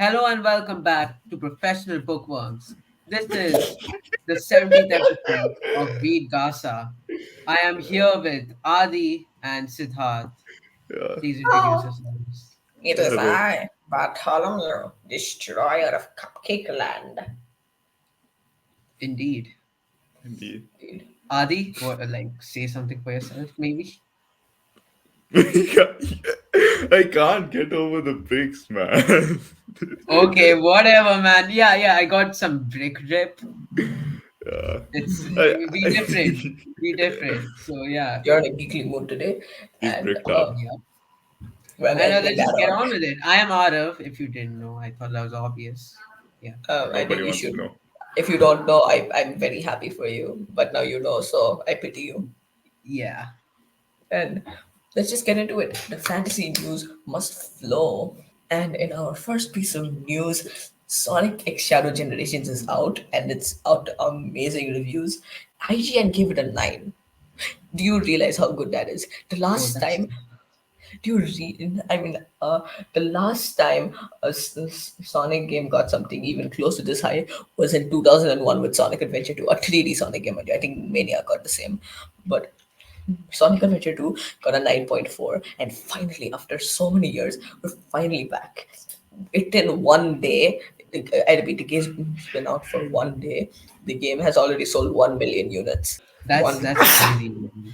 Hello and welcome back to Professional Bookworms. This is the 70th episode of Read Gasa. I am here with Adi and Siddharth. Yeah, Please introduce Oh, yourselves. it is hello. I, Bartholomew, destroyer of Cupcake Land. Indeed. Indeed. Adi, say something for yourself, maybe? I can't get over the bricks, man. Okay, whatever, man. Yeah, I got some brick drip. Yeah. It's I, be I, different. Be different. So, yeah. You're in a geekly mood today, he's and bricked up. Yeah. I'm I know, editing let's just that get out. on with it. I am Arav, if you didn't know. I thought that was obvious. Yeah. I Nobody think you wants to should. know. If you don't know, I'm very happy for you, but now you know, so I pity you. Yeah. And let's just get into it. The fantasy news must flow. And in our first piece of news, Sonic X Shadow Generations is out, and it's out to amazing reviews. IGN gave it a 9. Do you realize how good that is? The Oh, last that's time, do you I mean, the last time Sonic game got something even close to this high was in 2001 with Sonic Adventure 2, a 3D Sonic game. I think Mania got the same. But Sonic Adventure 2 got a 9.4, and finally, after so many years, we're finally back. Within one day, I repeat, the game's been out for one day. The game has already sold 1 million units. One that's crazy, man.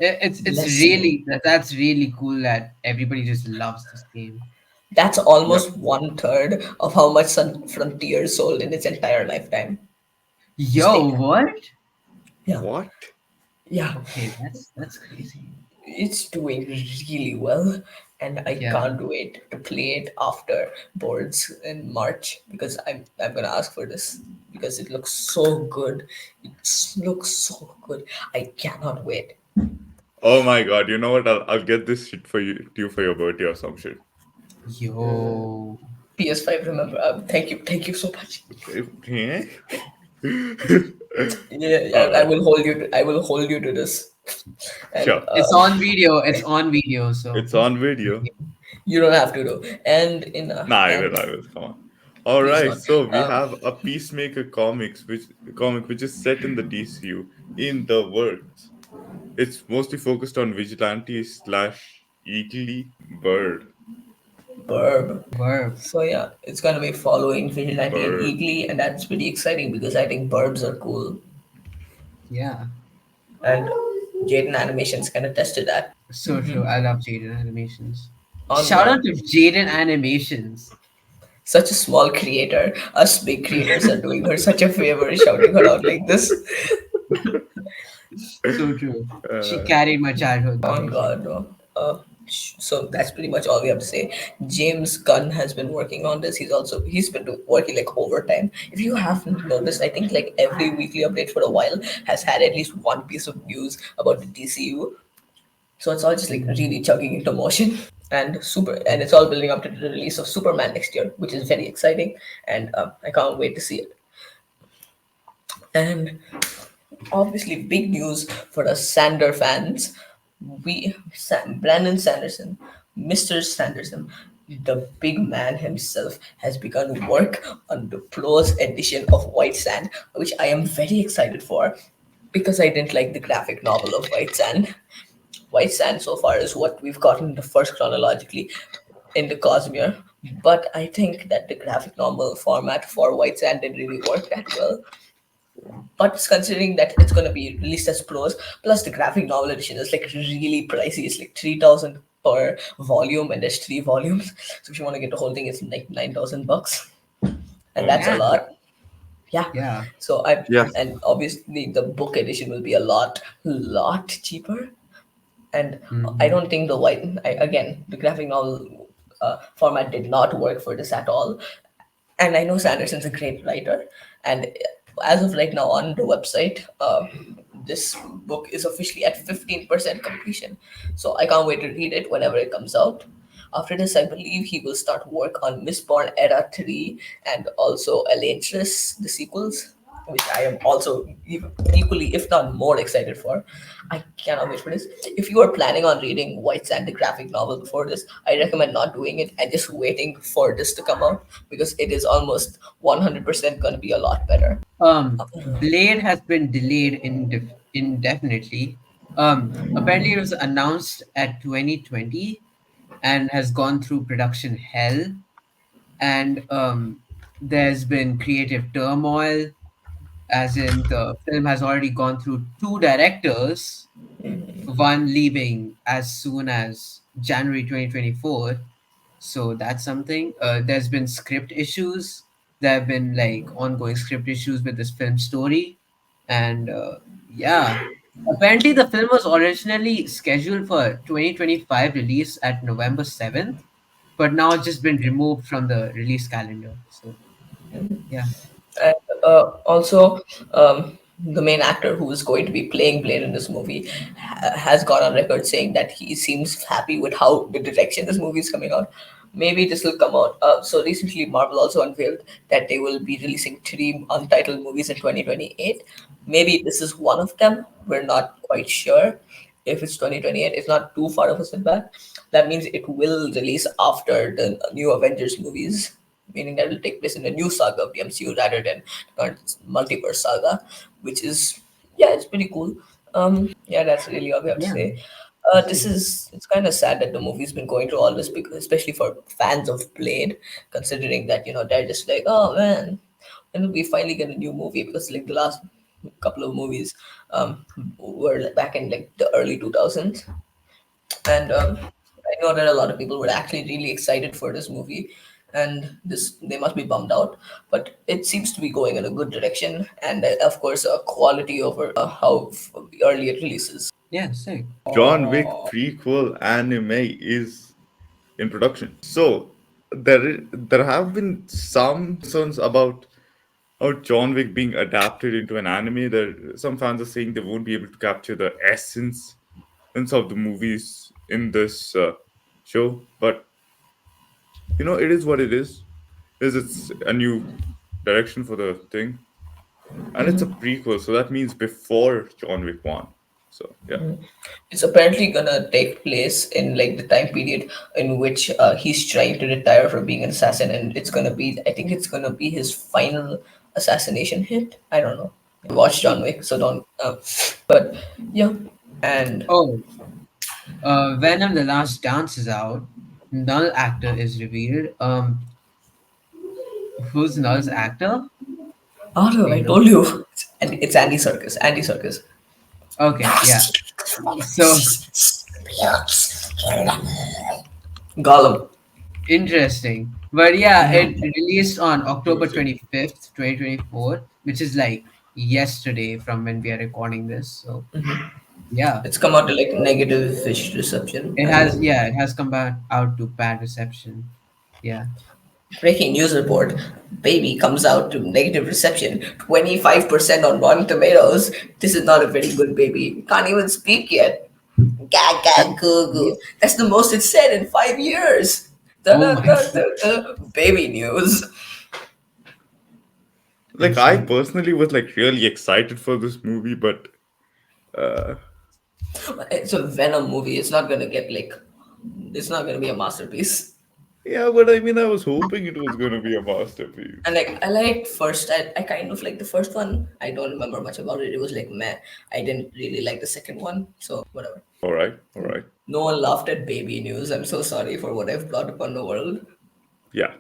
It's bless you. really that's really cool that everybody just loves this game. That's Yeah. almost one third of how much Sun Frontier sold in its entire lifetime. Just Yo, take that. what? Yeah, What? yeah. Okay, that's crazy. It's doing really well, and I Yeah. can't wait to play it after boards in March because I'm gonna ask for this because it looks so good. Looks so good. I cannot wait. Oh my god, you know what? I'll get this shit for you for your birthday or some shit. Yo. PS5, remember? Thank you so much. Yeah? Yeah, I Alright. will hold you. I will hold you to this, and Sure. It's on video. It's on video, so It's on video. you don't have to do. And in Nah, and I will. Come on. please Alright, don't. so we Um, have a Peacemaker comic which is set in the DCU in the works. It's mostly focused on vigilante slash eagly bird. Burb. verb. So yeah, it's gonna be following Vigilante and Bird. Eagly, and that's pretty exciting because I think Burbs are cool, Yeah. and Jaden Animations kind of tested that. So true. I love Jaden Animations. On Shout out God, to Jaden Animations. such a small creator, us big creators are doing her such a favor, shouting her out like this. So true. She Uh, carried my childhood, On seriously. God, no. So that's pretty much all we have to say. James Gunn has been working on this. He's been working like overtime. If you haven't noticed, I think like every weekly update for a while has had at least one piece of news about the DCU. So it's all just like Mhm. really chugging into motion and it's all building up to the release of Superman next year, which is very exciting, and I can't wait to see it. And obviously, big news for us Sander fans. Brandon Sanderson, Mr. Sanderson, the big man himself, has begun work on the prose edition of White Sand, which I am very excited for because I didn't like the graphic novel of White Sand. White Sand so far is what we've gotten the first chronologically in the Cosmere, but I think that the graphic novel format for White Sand didn't really work that well. But considering that it's going to be released as prose, plus the graphic novel edition is like really pricey. It's like 3,000 per volume, and there's 3 volumes. So if you want to get the whole thing, it's like $9,000, and oh that's a my Damn. god. lot. Yeah. Yeah. So I Yeah. and obviously the book edition will be a lot cheaper. And I Hmm. don't think again the graphic novel format did not work for this at all. And I know Sanderson's a great writer, and as of right now on the website, this book is officially at 15% completion. So I can't wait to read it whenever it comes out. After this, I believe he will start work on Mistborn Era 3 and also Elantris, the sequels. which I am also equally, if not more, excited for. I cannot wait for this. If you are planning on reading White Sand, the graphic novel, before this, I recommend not doing it and just waiting for this to come out because it is almost 100% going to be a lot better. Blade has been delayed indefinitely. Apparently, it was announced at 2020 and has gone through production hell. And there's been creative turmoil, as in the film has already gone through two directors, one leaving as soon as January 2024. So that's something. There's been script issues. There have been like ongoing script issues with this film story. And yeah, apparently the film was originally scheduled for 2025 release at November 7th, but now it's just been removed from the release calendar. So yeah. And also, the main actor who is going to be playing Blade in this movie has gone on record saying that he seems happy with how the direction this movie is coming out. Maybe this will come out. So recently, Marvel also unveiled that they will be releasing three untitled movies in 2028. Maybe this is one of them. We're not quite sure if it's 2028. It's not too far of a setback. That means it will release after the new Avengers movies, meaning that will take place in the new saga of the MCU rather than current multiverse saga, which is, yeah, it's pretty cool. Yeah, that's really all we have to Yeah, say. I This see. is it's kind of sad that the movie's been going through all this, because especially for fans of Blade, considering that they're just like, oh man, when will we finally get a new movie? Because like the last couple of movies were like, back in like the early 2000s, and I know that a lot of people were actually really excited for this movie, and this they must be bummed out. But it seems to be going in a good direction, and of course, quality over how early it releases. Yeah, sick. John Wick prequel anime is in production. So there have been some concerns about how John Wick being adapted into an anime. There some fans are saying they won't be able to capture the essence of the movies in this show. But it is what it is. It's a new direction for the thing, and it's a prequel, so that means before John Wick 1. So yeah. It's apparently gonna take place in like the time period in which he's trying to retire from being an assassin, and it's gonna be, I think it's gonna be his final assassination hit. I don't know. Watch John Wick, so don't. But yeah, and Oh, Venom: The Last Dance is out. Null actor is revealed. Who's Null's actor? oh, Do I you know? told you, it's Andy Circus. Andy Circus. Okay, yeah. So Gollum. interesting. But yeah, it released on October 25th, 2024, which is like yesterday from when we are recording this. So yeah, It's come out to like negative fish reception, it I has, know. yeah, it has come back out to bad reception. Yeah. Breaking news report. Baby comes out to negative reception. 25% on Rotten Tomatoes. This is not a very good baby. Can't even speak yet. Gaga That's goo goo. crazy. That's the most it's said in 5 years. Da, Oh da, my da, god. da, da. Baby news. I Like I see. personally was like really excited for this movie, but uh It's a Venom movie. It's not gonna get like. It's not gonna be a masterpiece. yeah, but I mean I was hoping it was gonna be a masterpiece. And like I liked first, I kind of like the first one. I don't remember much about it. It was like meh. I didn't really like the second one, so whatever. Alright, alright. No one laughed at baby news. I'm so sorry for what I've brought upon the world. Yeah,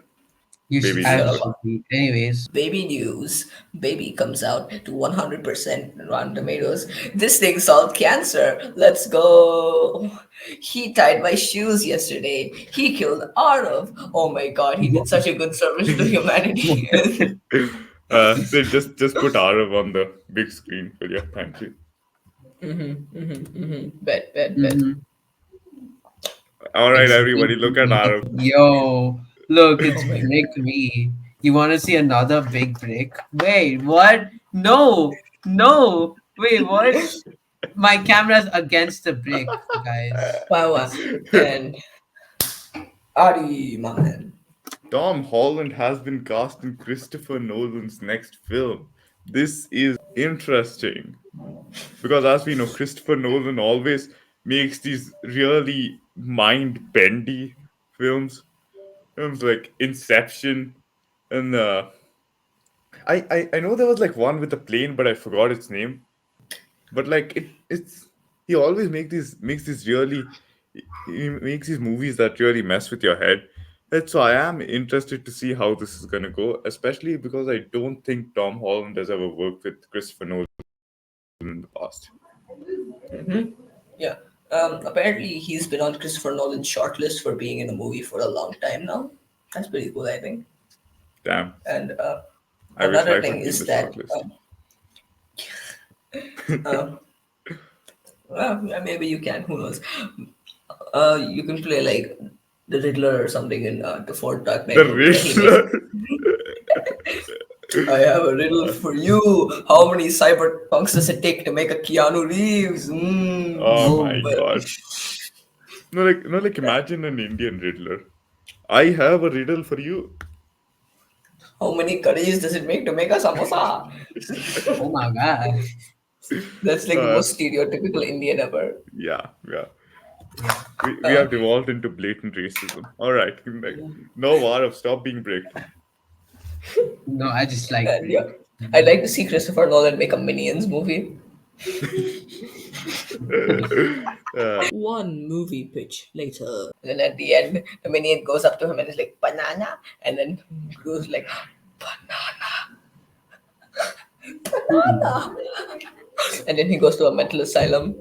You should, baby Shut news. as you up. should be. Anyways, Baby news. Baby comes out to 100% Rotten Tomatoes. This thing solved cancer. Let's go. He tied my shoes yesterday. He killed Arav. Oh my god, he did such a good service to humanity. They just put Arav on the big screen, but yeah, thank you. Bet. mm-hmm. Alright It's Big everybody, look at B. Arav. Yo, look, Oh it's my Brick god. V. You want to see another big brick? Wait, what? No, no. Wait, what? My camera's against the brick, guys. Wow. It's And Adi, my man. Tom Holland has been cast in Christopher Nolan's next film. This is interesting because, as we know, Christopher Nolan always makes these really mind bendy films, films like Inception, and I know there was like one with a plane, but I forgot its name. But like it's he always makes these really he makes these movies that really mess with your head. And so I am interested to see how this is gonna go, especially because I don't think Tom Holland has ever worked with Christopher Nolan in the past. Yeah. Apparently, he's been on Christopher Nolan's shortlist for being in a movie for a long time now. That's pretty cool, I think. Damn, And I wish another I thing could be in is the that, shortlist. well, yeah, maybe you can. Who knows? You can play like the Riddler or something in the Ford Dark The Knight movie when he makes. Riddler. I have a riddle for you. How many cyberpunks does it take to make a Keanu Reeves? Oh Oh, my Well, god. No, like imagine an Indian Riddler. I have a riddle for you. how many curries does it make to make a samosa? oh my God. That's like the Uh, most stereotypical Indian ever. yeah, yeah. Yeah. We Uh, have devolved into blatant racism. All right, like, no war of stop being bricked. No, I just like and yeah, Blake. I'd like to see Christopher Nolan make a Minions movie. One movie pitch later. And then at the end, the Minion goes up to him and is like, banana. And then goes like, banana. Hmm. And then he goes to a mental asylum.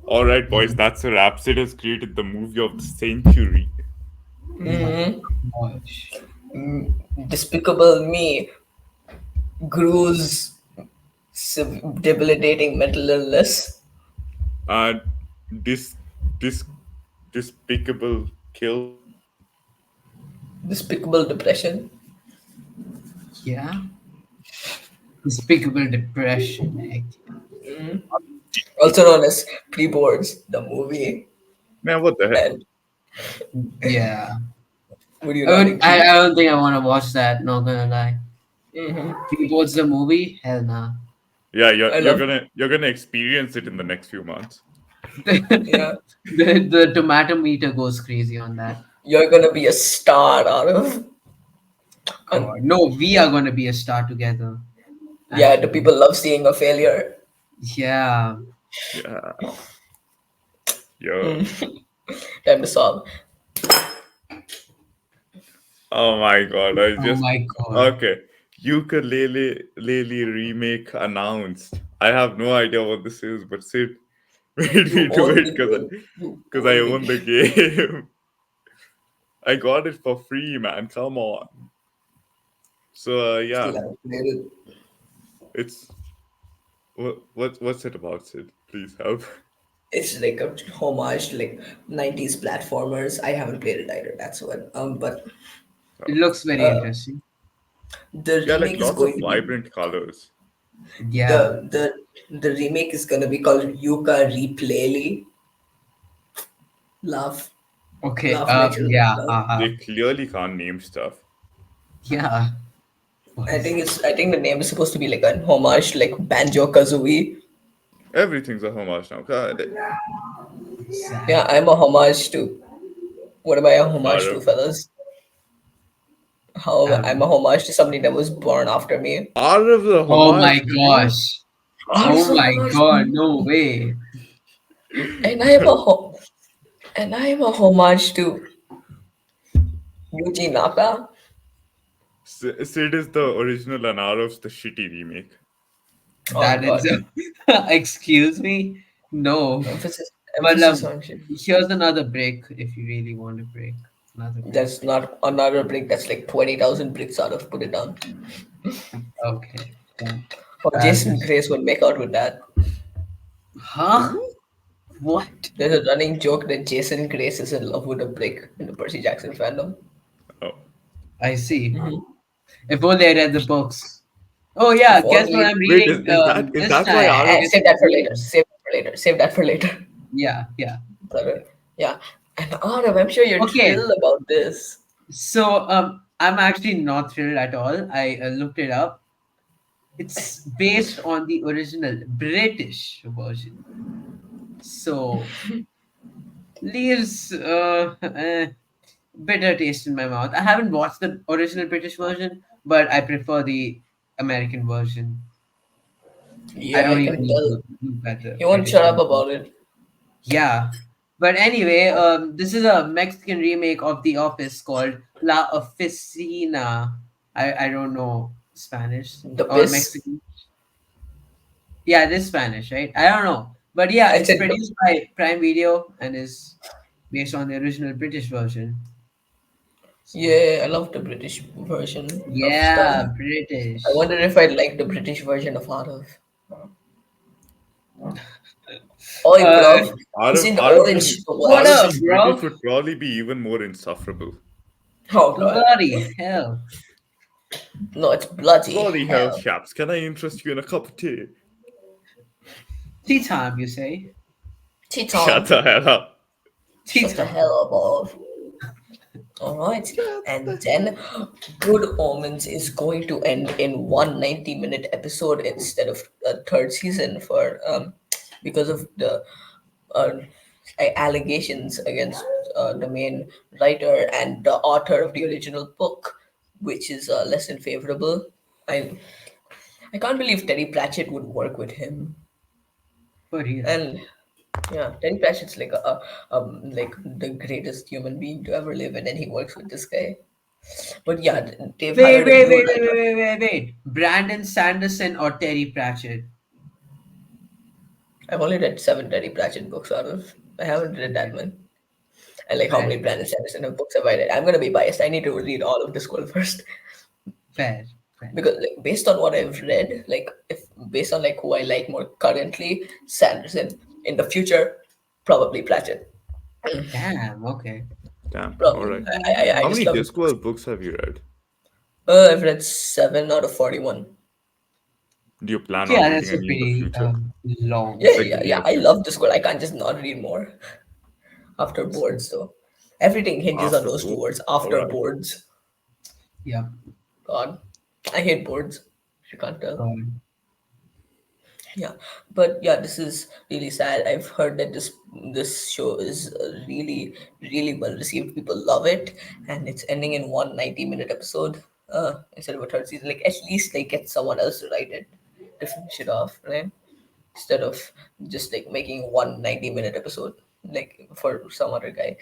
All right, boys, that's a wrap. Sid has created the movie of the century. Oh my gosh. Despicable Me, Gru's debilitating mental illness, And this, this, despicable kill. despicable depression, Yeah. Despicable depression. Heck also known as Pre-Boards, the movie. Man, what the heck? And yeah. would you I not would. I agree? don't think I want to watch that. Not gonna lie. What's the movie? Hell nah. Yeah, I you're love, gonna experience it in the next few months. yeah. The tomato meter goes crazy on that. You're gonna be a star out of, and God, no, we are gonna be a star together. yeah, the Actually, people love seeing a failure. yeah. Yeah, yo. Time to solve. Oh my god, I Oh just my God. okay. Ukulele remake announced. I have no idea what this is, but Sid made You me do own it the game. You because I own the own the game. game. I got it for free, man. Come on. So yeah, Still haven't played it. it's what's it about, Sid? Please help. It's like a homage to like 90s platformers. I haven't played it either. That's what. But It looks very interesting. the Yeah, like remake is lots of going to be vibrant colors. Yeah. the remake is gonna be called Yuka Replayly. Laugh, Okay. laugh, my children, Yeah. laugh. They clearly can't name stuff. Yeah. What I is think it? it's. I think the name is supposed to be like a homage to like Banjo Kazooie. Everything's a homage now. God, Yeah, Exactly. I'm a homage to. What am I a homage to, Arab. fellas? How I'm a Um, homage to somebody that was born after me. Arab's a oh my homage to you? gosh. Arf's Oh a my homage to God. me. No way. And I am a and I am a homage to Yuji Naka. Sid is the original and Arab's the shitty remake. Oh That is. God, Excuse me. No. emphasis But emphasis on shit. here's another break if you really want to break. Another break. That's not another brick. That's like 20,000 bricks out of put it down. Okay. Done. Or I'll Jason just. Grace would make out with that. Huh? Who? What? There's a running joke that Jason Grace is in love with a brick in the Percy Jackson fandom. Oh, I see. If only I read the books. Oh yeah, If guess what only. I'm wait, reading is this that why time? Arab? Guess Save what that I'm for later. reading? Save that for later. Save that for later. Yeah, yeah. Brother. Yeah. And Arab, I'm sure you're Okay, thrilled about this. so I'm actually not thrilled at all. I looked it up. It's based on the original British version. So leaves bitter taste in my mouth. I haven't watched the original British version, but I prefer the American version. I Yeah, don't I even can need tell. to look at the He won't British shut up version. about it. Yeah. But anyway, this is a Mexican remake of The Office called La Oficina. I don't know Spanish The or piss. Mexican. Yeah, it is Spanish, right? I don't know. But yeah, I it's said the. produced by Prime Video and is based on the original British version. So, Yeah, I love the British version of stuff. yeah, I British. wonder if I'd like the British version of Arif. Oi, Uh, bruv. He's in Arab orange. being what Arab Was. up, being bro? British would probably be even more insufferable. Oh, God. Bloody hell. No, it's bloody Bloody hell, hell. chaps! Can I interest you in a cup of tea? Tea time, you say? Titan. Shut the hell up. Tea Shut the time. hell up, bruv. Alright. Shut And the hell then Good Omens is going to end in one 90-minute episode instead of a third season for because of the uh, allegations against the main writer and the author of the original book, which is less than favorable. I I can't believe Terry Pratchett would work with him. For real. And yeah, Terry Pratchett's like like the greatest human being to ever live, and then he works with this guy. But yeah, they've Wait, hired a wait, new wait, wait, writer. wait, wait, wait, wait. Brandon Sanderson or Terry Pratchett? I've only read 7 Terry Pratchett books out of. I haven't read that Okay, one. And like how fair many enough. Brandon Sanderson of books have I read? I'm gonna be biased. I need to read all of this scroll first. Fair, fair. Because like based on what I've read, like if based on like who I like more currently, Sanderson. In the future, probably Pratchett. Damn, okay. Damn. All Probably. right. I How just many love his books. Discworld books have you read? I've read 7 out of 41. Do you plan on Yeah, reading that's a any in the pretty future? Yeah, long Like yeah, the yeah. near I future? love this school. I can't just not read more after boards though. Everything hinges on After those two both? words. All After right. boards. Yeah. God. I hate boards. If you can't tell. God. Yeah, but yeah, this is really sad. I've heard that this show is really well received. People love it, and it's ending in one 90-minute episode instead of a third season. Like at least like get someone else to write it to finish it off, right? Instead of just like making one 90-minute episode like for some other guy.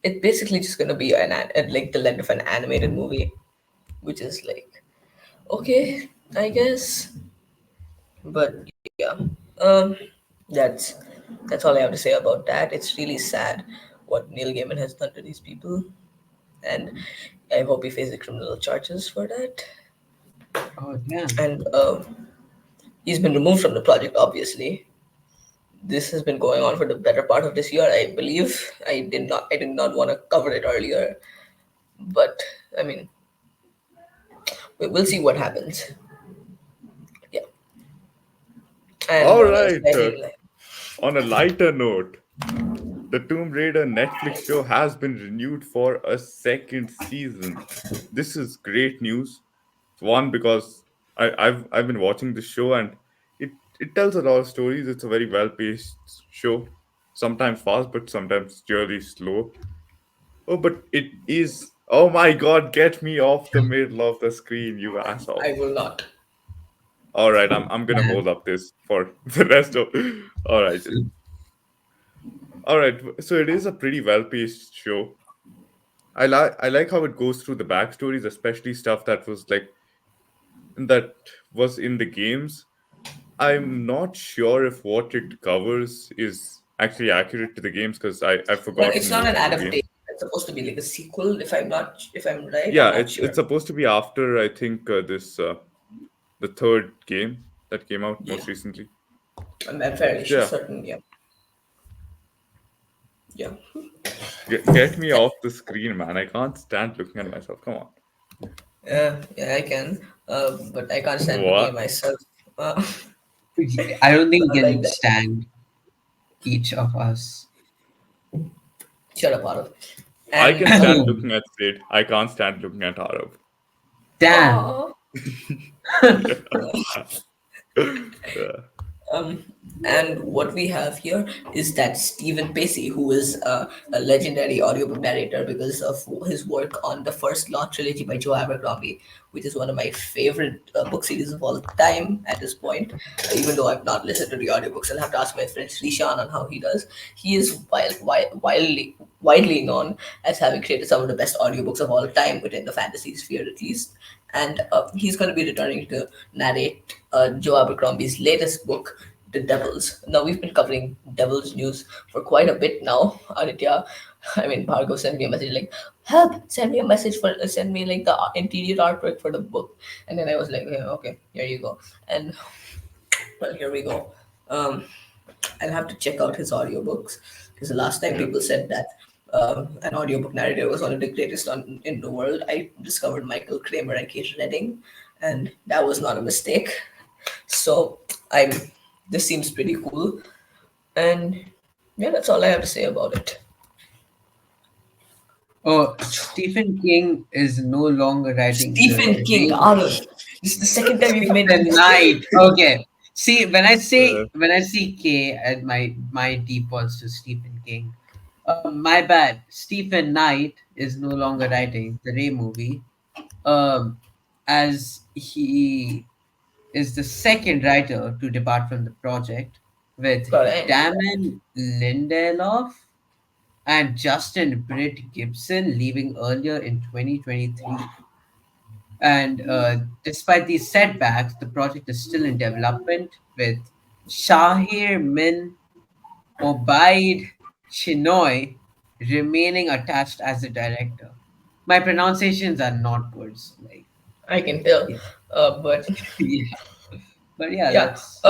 It's basically just gonna be like the length of an animated movie, which is like okay, I guess. But yeah, um, that's that's all I have to say about that. It's really sad what Neil Gaiman has done to these people, and I hope he faces criminal charges for that. Oh, damn. And he's been removed from the project. Obviously, this has been going on for the better part of this year. I believe I did not want to cover it earlier, but I mean, we'll see what happens. Yeah, and All right. exciting. Like, On a lighter note, the Tomb Raider Netflix show has been renewed for a second season. This is great news. One, because I've been watching the show and it tells a lot of stories. It's a very well paced show. Sometimes fast, but sometimes really slow. Oh, but it is. Oh my god, get me off the middle of the screen, you I asshole. will not. All right, I'm gonna Damn. hold up this for the rest of. All right, all right. So it is a pretty well paced show. I like how it goes through the backstories, especially stuff that was in the games. I'm not sure if what it covers is actually accurate to the games because I've Well, it's forgotten not most an of the games. adaptation. It's supposed to be like a sequel. If I'm right, I'm Yeah, not it's sure. supposed to be after I think this the third game that came out Yeah, most recently. I'm fairly So yeah, certain. Yeah, yeah, get me off the screen, man. I can't stand looking at myself. Come on. yeah. I can, but I can't stand looking at What? myself. Uh, I don't think we not like can that. stand each of us. Shut up, Arav. I can And stand looking at Sid. I can't stand looking at Arab. Damn. Yeah. And what we have here is that Stephen Pacey, who is a legendary audiobook narrator because of his work on the first Law trilogy by Joe Abercrombie, which is one of my favorite book series of all time at this point. Even though I've not listened to the audiobooks, I'll have to ask my friend Srishan on how he does. He is widely known as having created some of the best audiobooks of all time within the fantasy sphere, at least. And he's going to be returning to narrate Joe Abercrombie's latest book, The Devils. Now, we've been covering Devils news for quite a bit now, Aditya. I mean, Bhargav sent me a message like, help, send me a message for, send me like the interior artwork for the book. And then I was like, yeah, okay, here you go. And well, here we go. Um, I'll have to check out his audiobooks because the last time Yeah. people said that an audiobook narrator was one of the greatest in the world, I discovered Michael Kramer and Kate Redding, and that was not a mistake. So I'm. This seems pretty cool, and yeah, that's all I have to say about it. Oh, Stephen King is no longer writing Stephen the King, Rain. Aaron. This is the second time you've made The this mistake. Night. Okay. See, Uh, when I see K, and my defaults to Stephen King. My bad. Stephen Knight is no longer writing the Ray movie. Um, as he is the second writer to depart from the project, with Correct. Damon Lindelof and Justin Britt Gibson leaving earlier in 2023. And despite these setbacks, the project is still in development, with Shahir Min Obaid Chinoy remaining attached as the director. My pronunciations are not good, so like, I can tell, yeah, but yeah. But yeah, yeah. that's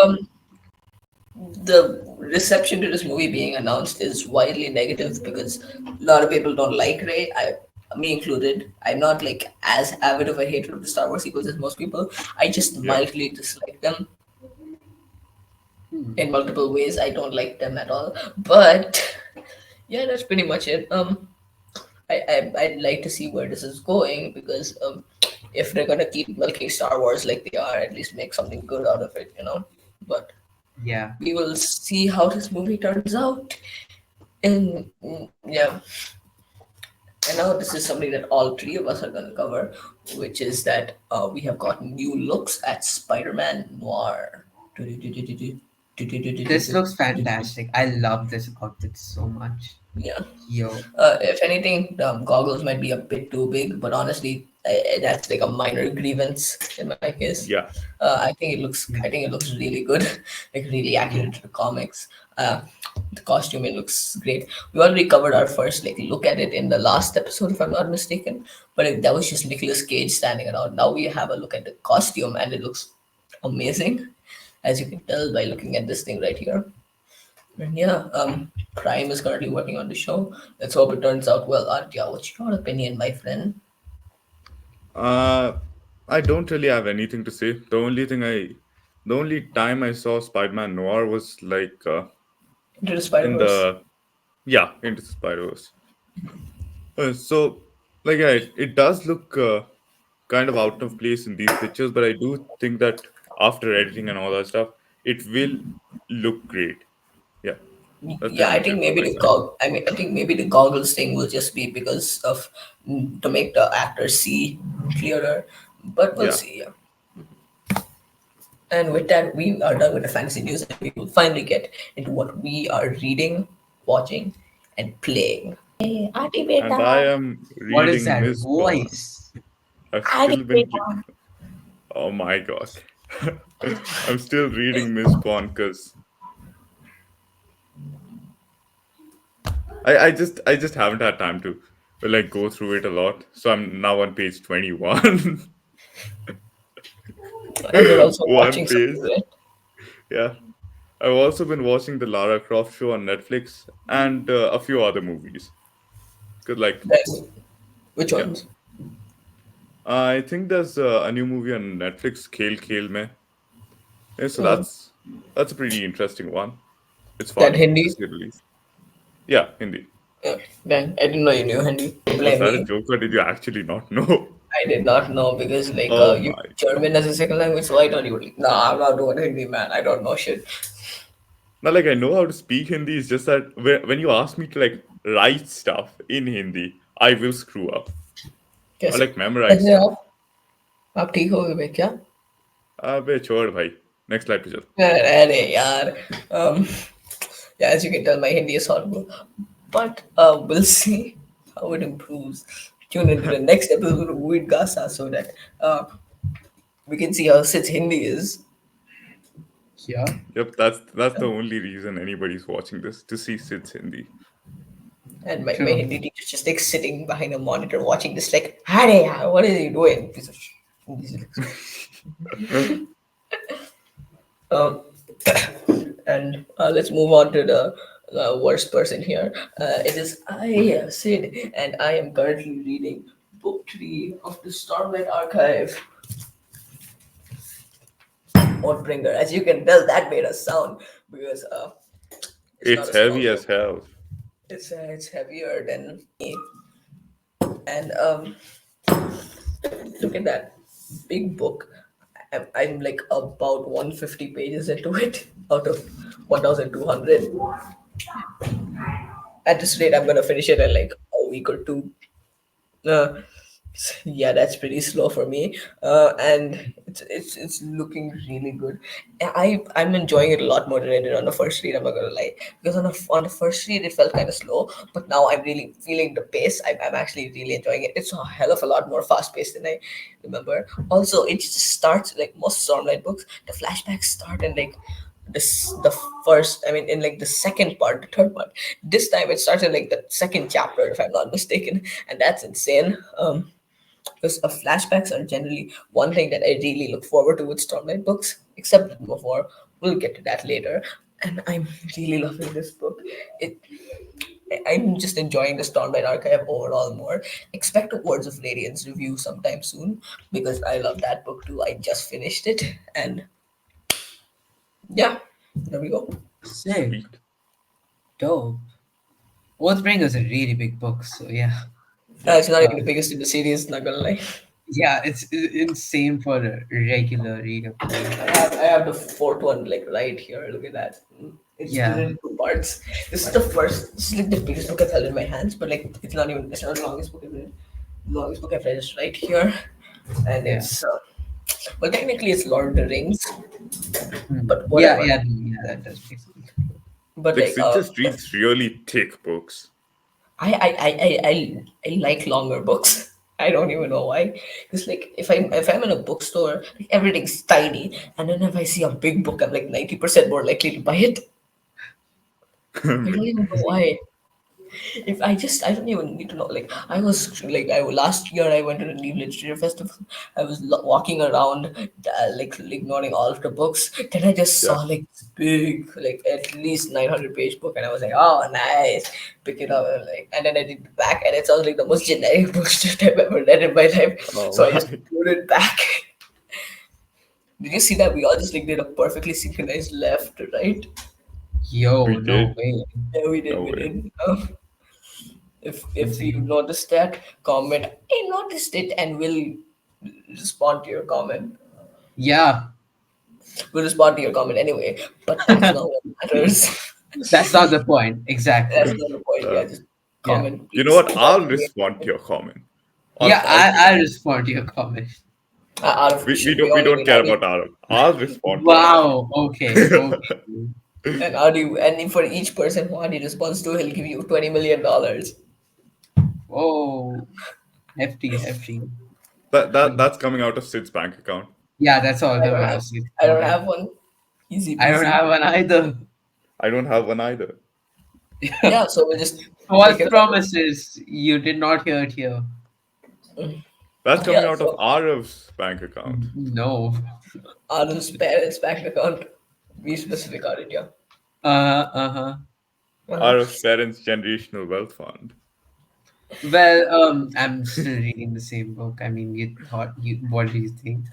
The reception to this movie being announced is widely negative because a lot of people don't like Ray. Me included. I'm not like as avid of a hater of the Star Wars sequels as most people. I just yeah. mildly dislike them hmm, in multiple ways. I don't like them at all. But yeah, that's pretty much it. I'd like to see where this is going because if they're gonna keep milking Star Wars like they are, at least make something good out of it, you know. But yeah. we will see how this movie turns out. And yeah, and now this is something that all three of us are going to cover, which is that we have gotten new looks at Spider-Man Noir. This looks fantastic. I love this outfit so much. Yeah. Yo. If anything, the goggles might be a bit too big, but honestly, that's like a minor grievance in my case. Yeah. I think it looks. I think it looks really good, like really accurate to the comics. The costume, it looks great. We already covered our first like look at it in the last episode, if I'm not mistaken. But that was just Nicolas Cage standing around. Now we have a look at the costume, and it looks amazing, as you can tell by looking at this thing right here. And yeah, Prime is currently working on the show. Let's hope it turns out well. Artya, what's your opinion, my friend? Uh, I don't really have anything to say. The only time I saw Spider-Man Noir was like Into the Spider in Verse. the yeah Into the Spider-Verse. So like yeah, it does look kind of out of place in these pictures, but I do think that after editing and all that stuff, it will look great. Yeah, that's Yeah, pretty I much think it from maybe my the side. I mean, I think maybe the goggles thing will just be because of to make the actors see clearer. But we'll Yeah. see. Yeah. And with that, we are done with the fantasy news, and we will finally get into what we are reading, watching, and playing. Hey, Auntie And I Beta. am What is reading that Miss Bond. voice? I've Auntie still been. Beta. Oh my god. I'm still reading Miss Bond because I just haven't had time to like go through it a lot. So I'm now on page 21. And you're also One watching page. something, right? Yeah. I've also been watching the Lara Croft show on Netflix and a few other movies. Cause like That's which yeah, ones? I think there's a new movie on Netflix, Kale Kale Me. Yeah, so Hmm. that's a pretty interesting one. It's That funny to Hindi? say the least. Yeah, Hindi. Yeah. Then I didn't know you knew Hindi. Was Blame that a me. joke or did you actually not know? I did not know because Oh you my. German as a second language, so I thought you would like, nah, I'm not doing Hindi, man. I don't know shit. Not like I know how to speak Hindi. It's just that when you ask me to like write stuff in Hindi, I will screw up or कैसे like memorize कैसे stuff. आप ठीक हो गए क्या? अबे छोड़ भाई. Next slide पे चल. अरे यार, um, yeah, as you can tell, my Hindi is horrible, but we'll see how it improves. Tune into the next episode of Weed Gasa so that we can see how Sid's Hindi is. Yeah, Yep, that's the only reason anybody's watching this to see Sid's Hindi. And my true. Hindi teacher's just like sitting behind a monitor watching this, like, Hare, what is he doing? Piece of shit. He's like, Um, and let's move on to the worst person here. It is I, Sid, and I am currently reading Book 3 of the Starlight Archive. Oathbringer. As you can tell, that made a sound because it's not It's a small heavy as book. hell. It's heavier than me. And look at that big book. I'm like about 150 pages into it out of 1,200. At this rate, I'm gonna finish it in like a week or two. Uh, yeah, that's pretty slow for me. And it's looking really good. I'm enjoying it a lot more than I did on the first read. I'm not gonna lie, because on the first read it felt kind of slow, but now I'm really feeling the pace. I'm actually really enjoying it. It's a hell of a lot more fast paced than I remember. Also, it just starts like most Stormlight books. The flashbacks start in like the first, I mean, in like the second part, the third part. This time it starts in like the second chapter, if I'm not mistaken, and that's insane. Because flashbacks are generally one thing that I really look forward to with Stormlight books, except before. We'll get to that later. And I'm really loving this book. It I'm just enjoying the Stormlight Archive overall more. Expect a Words of Radiance review sometime soon because I love that book too. I just finished it, and yeah, there we go. Sick. Sweet. Dope. Oathbringer's a really big book, so yeah. It's Yep. not even the Um, biggest in the series, not gonna lie. yeah, it's insane for a regular reader player. I have the fourth one like right here. Look at that. It's split Yeah, into two parts. This is the first. This is like the biggest book I've held in my hands, but like it's not even. It's not the longest book I've read. The longest book I've read is right here, and yeah. it's well technically it's Lord of the Rings, Hmm. but Yeah, whatever. yeah, yeah, that does make sense. But Like like Sid just reads really thick books. I like longer books. I don't even know why. Because like if I'm in a bookstore, like, everything's tiny, and then if I see a big book, I'm like 90% more likely to buy it. I don't even know why. If I don't even need to know. Like I last year I went to the New Literature Festival. I was walking around, like ignoring all of the books. Then I just Yeah. saw like this big, like at least 900-page book, and I was like, oh nice, pick it up. And then I did the back, and it sounds like the most generic book that I've ever read in my life. Oh So I just my. put it back. Did you see that we all just like did a perfectly synchronized left to right? Yo, We no did. way. Yeah, we did. No We way. did. If you Insane. noticed that, comment. I noticed it, and we'll respond to your comment. Yeah, We'll respond to your comment anyway. But that's not what matters. that's not the point. Exactly. That's not the point. Uh, Yeah, just Yeah. comment, you know please. what? It's I'll always great. respond to your comment. Yeah, I'll say I that. respond to your comment. Out of We shit, we don't we only don't need care Adi. about Arab. I'll respond to your comment. Wow. Okay. Okay. And Adi, and for each person who Adi responds to, he'll give you $20 million. Whoa. Hefty, hefty. That's coming out of Sid's bank account. Yeah, that's all I don't coming out have. of Steve's I bank don't account. have one. Easy I don't peasy. have one either. I don't have one either. Yeah, so we'll just pick False it up. promises. You did not hear it here. That's coming Yeah, out of so Arab's bank account. No. Anand's parents' bank account. Be specific on it, yeah. Uh-huh. Uh-huh. Arab's parents' generational wealth fund. Well, I'm still reading the same book. I mean, you thought you what do you think?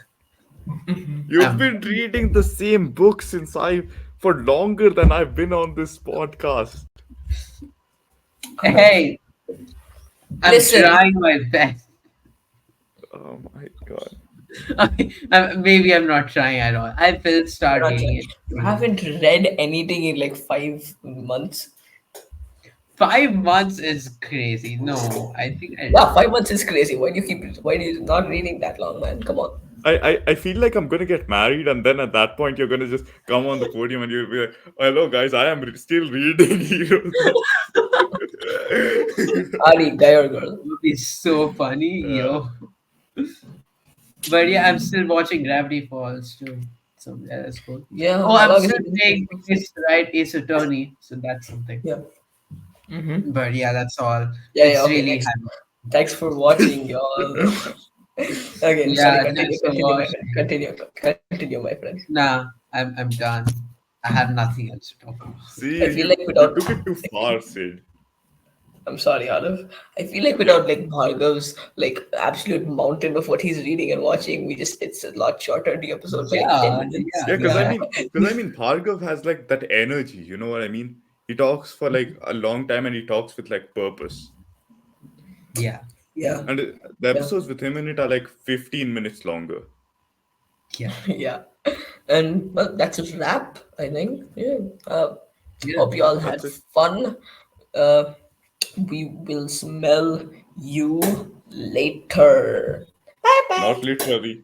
You've been reading the same book since I for longer than I've been on this podcast. Hey, I'm Listen, trying my best. Oh my god. Okay, maybe I'm not trying at all. I will You're start not reading trying. it You soon. haven't read anything in like 5 months. 5 months is crazy. No, I think I. Yeah, 5 months is crazy. Why do you keep it? Why do you not reading that long, man? Come on. I feel like I'm gonna get married, and then at that point, you're gonna just come on the podium and you'll be like, "Hello, guys, I am still reading Heroes of." Ali, guy or girl? Would be so funny, uh, yo. But yeah, I'm still watching Gravity Falls too. So yeah, that's cool. Yeah, Oh, how I'm long is still it been? playing Ace, right? Ace Attorney. So that's something. Yeah. Mm-hmm. But yeah, that's all. Yeah, yeah, It's okay, really next. happy. Thanks for watching, y'all. Okay, sorry, Yeah, continue, thanks for continue, my friend. watching. Continue, my friend. Nah, I'm done. I have nothing else to talk about. I See, feel like you without, took it too far, Sid. I'm sorry, Arif. I feel like Yeah, without like Bhargav's like absolute mountain of what he's reading and watching, we just it's a lot shorter the episode by like ten Yeah, minutes. yeah, yeah, yeah. because I mean, Bhargav has like that energy. You know what I mean? He talks for like a long time, and he talks with like purpose. Yeah, Yeah, And the yeah, episodes with him in it are like 15 minutes longer. yeah, yeah. And well, that's a wrap, I think. Yeah. yeah. Hope you all had That's it. fun. Uh, we will smell you later. Bye Not bye. literally.